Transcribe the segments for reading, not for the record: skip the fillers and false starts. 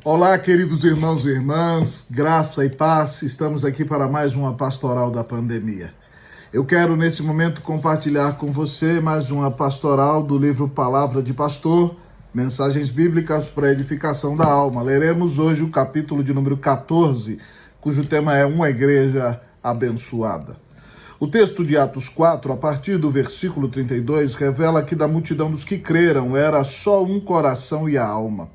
Olá, queridos irmãos e irmãs, graça e paz, estamos aqui para mais uma pastoral da pandemia. Eu quero nesse momento compartilhar com você mais uma pastoral do livro Palavra de Pastor, Mensagens Bíblicas para a Edificação da Alma. Leremos hoje o capítulo de número 14, cujo tema é Uma Igreja Abençoada. O texto de Atos 4, a partir do versículo 32, revela que da multidão dos que creram era só um coração e a alma.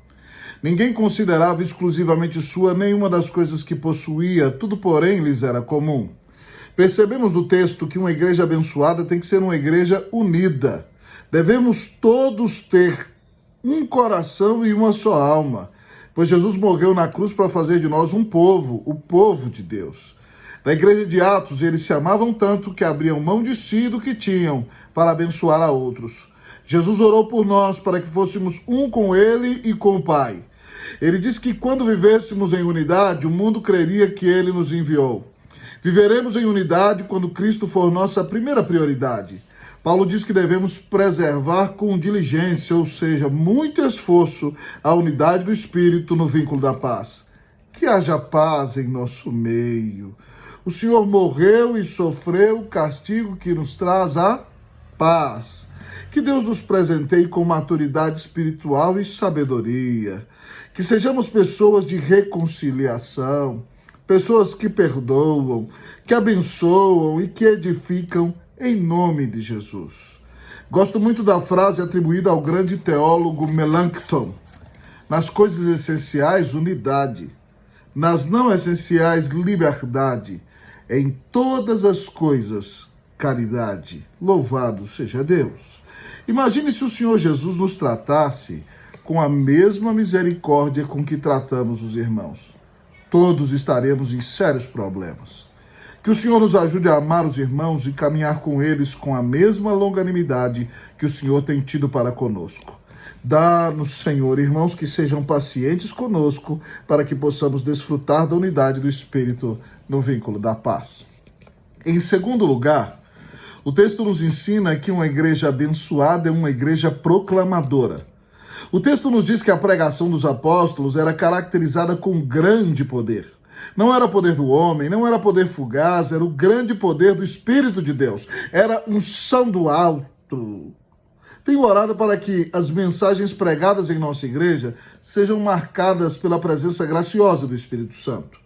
Ninguém considerava exclusivamente sua nenhuma das coisas que possuía, tudo, porém, lhes era comum. Percebemos no texto que uma igreja abençoada tem que ser uma igreja unida. Devemos todos ter um coração e uma só alma, pois Jesus morreu na cruz para fazer de nós um povo, o povo de Deus. Na igreja de Atos, eles se amavam tanto que abriam mão de si e do que tinham para abençoar a outros. Jesus orou por nós para que fôssemos um com ele e com o Pai. Ele disse que quando vivêssemos em unidade, o mundo creria que ele nos enviou. Viveremos em unidade quando Cristo for nossa primeira prioridade. Paulo diz que devemos preservar com diligência, ou seja, muito esforço, a unidade do Espírito no vínculo da paz. Que haja paz em nosso meio. O Senhor morreu e sofreu o castigo que nos traz a paz. Que Deus nos presenteie com maturidade espiritual e sabedoria. Que sejamos pessoas de reconciliação, pessoas que perdoam, que abençoam e que edificam em nome de Jesus. Gosto muito da frase atribuída ao grande teólogo Melanchthon. Nas coisas essenciais, unidade. Nas não essenciais, liberdade. Em todas as coisas, caridade. Louvado seja Deus. Imagine se o Senhor Jesus nos tratasse com a mesma misericórdia com que tratamos os irmãos. Todos estaremos em sérios problemas. Que o Senhor nos ajude a amar os irmãos e caminhar com eles com a mesma longanimidade que o Senhor tem tido para conosco. Dá-nos, Senhor, irmãos que sejam pacientes conosco, para que possamos desfrutar da unidade do Espírito no vínculo da paz. Em segundo lugar, o texto nos ensina que uma igreja abençoada é uma igreja proclamadora. O texto nos diz que a pregação dos apóstolos era caracterizada com grande poder. Não era poder do homem, não era poder fugaz, era o grande poder do Espírito de Deus. Era unção do alto. Tenho orado para que as mensagens pregadas em nossa igreja sejam marcadas pela presença graciosa do Espírito Santo.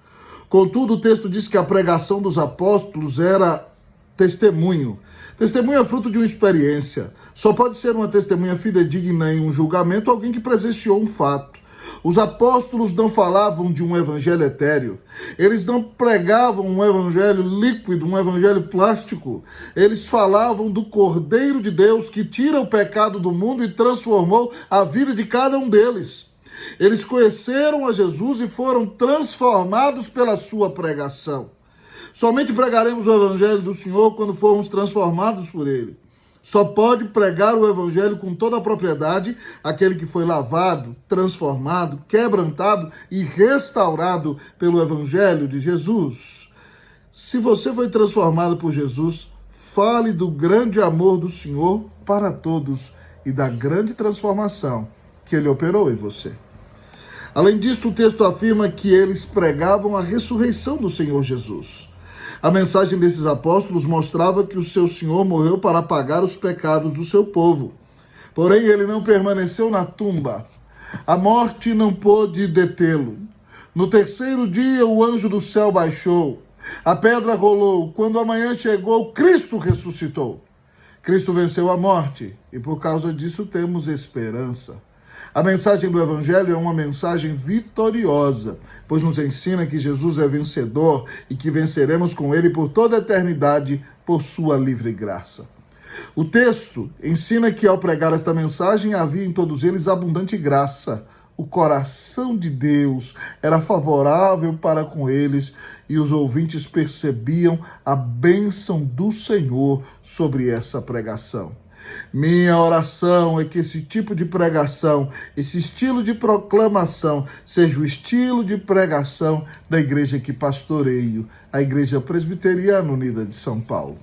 Contudo, o texto diz que a pregação dos apóstolos era testemunho. Testemunho é fruto de uma experiência. Só pode ser uma testemunha fidedigna em um julgamento alguém que presenciou um fato. Os apóstolos não falavam de um evangelho etéreo. Eles não pregavam um evangelho líquido, um evangelho plástico. Eles falavam do Cordeiro de Deus que tira o pecado do mundo e transformou a vida de cada um deles. Eles conheceram a Jesus e foram transformados pela sua pregação. Somente pregaremos o evangelho do Senhor quando formos transformados por ele. Só pode pregar o evangelho com toda a propriedade aquele que foi lavado, transformado, quebrantado e restaurado pelo evangelho de Jesus. Se você foi transformado por Jesus, fale do grande amor do Senhor para todos e da grande transformação que ele operou em você. Além disso, o texto afirma que eles pregavam a ressurreição do Senhor Jesus. A mensagem desses apóstolos mostrava que o seu Senhor morreu para pagar os pecados do seu povo. Porém, ele não permaneceu na tumba. A morte não pôde detê-lo. No terceiro dia, o anjo do céu baixou. A pedra rolou. Quando a manhã chegou, Cristo ressuscitou. Cristo venceu a morte e, por causa disso, temos esperança. A mensagem do Evangelho é uma mensagem vitoriosa, pois nos ensina que Jesus é vencedor e que venceremos com ele por toda a eternidade por sua livre graça. O texto ensina que ao pregar esta mensagem havia em todos eles abundante graça. O coração de Deus era favorável para com eles e os ouvintes percebiam a bênção do Senhor sobre essa pregação. Minha oração é que esse tipo de pregação, esse estilo de proclamação, seja o estilo de pregação da igreja que pastoreio, a Igreja Presbiteriana Unida de São Paulo.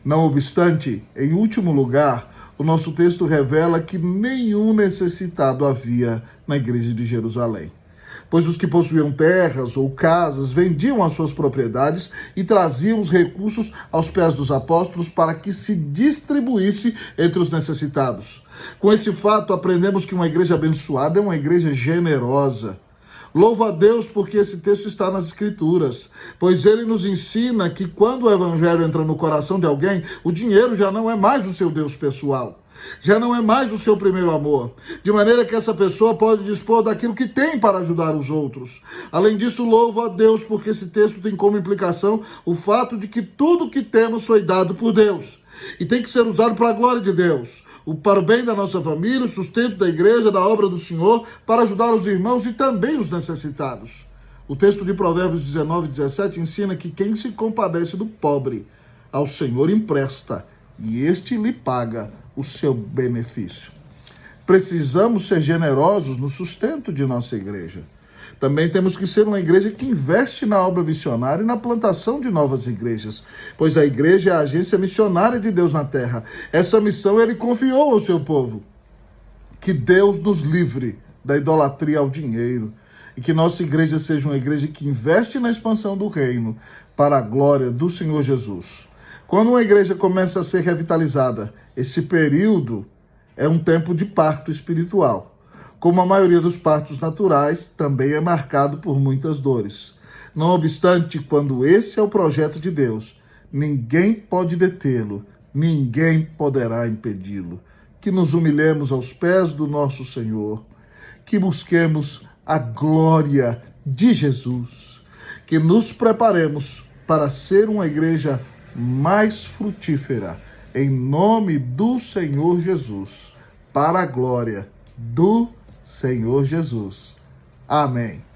Não obstante, em último lugar, o nosso texto revela que nenhum necessitado havia na igreja de Jerusalém. pois os que possuíam terras ou casas vendiam as suas propriedades e traziam os recursos aos pés dos apóstolos para que se distribuísse entre os necessitados. Com esse fato, aprendemos que uma igreja abençoada é uma igreja generosa. Louvo a Deus porque esse texto está nas Escrituras, pois ele nos ensina que quando o evangelho entra no coração de alguém, o dinheiro já não é mais o seu Deus pessoal. Já não é mais o seu primeiro amor, de maneira que essa pessoa pode dispor daquilo que tem para ajudar os outros. Além disso, louvo a Deus porque esse texto tem como implicação o fato de que tudo que temos foi dado por Deus e tem que ser usado para a glória de Deus, para o bem da nossa família, o sustento da igreja, da obra do Senhor, para ajudar os irmãos e também os necessitados. O texto de Provérbios 19:17 ensina que quem se compadece do pobre, ao Senhor empresta, e este lhe paga o seu benefício. Precisamos ser generosos no sustento de nossa igreja. Também temos que ser uma igreja que investe na obra missionária e na plantação de novas igrejas, pois a igreja é a agência missionária de Deus na terra. Essa missão ele confiou ao seu povo. Que Deus nos livre da idolatria ao dinheiro e que nossa igreja seja uma igreja que investe na expansão do reino para a glória do Senhor Jesus. Quando uma igreja começa a ser revitalizada, esse período é um tempo de parto espiritual. Como a maioria dos partos naturais, também é marcado por muitas dores. Não obstante, quando esse é o projeto de Deus, ninguém pode detê-lo, ninguém poderá impedi-lo. Que nos humilhemos aos pés do nosso Senhor, que busquemos a glória de Jesus, que nos preparemos para ser uma igreja mais frutífera, em nome do Senhor Jesus, para a glória do Senhor Jesus. Amém.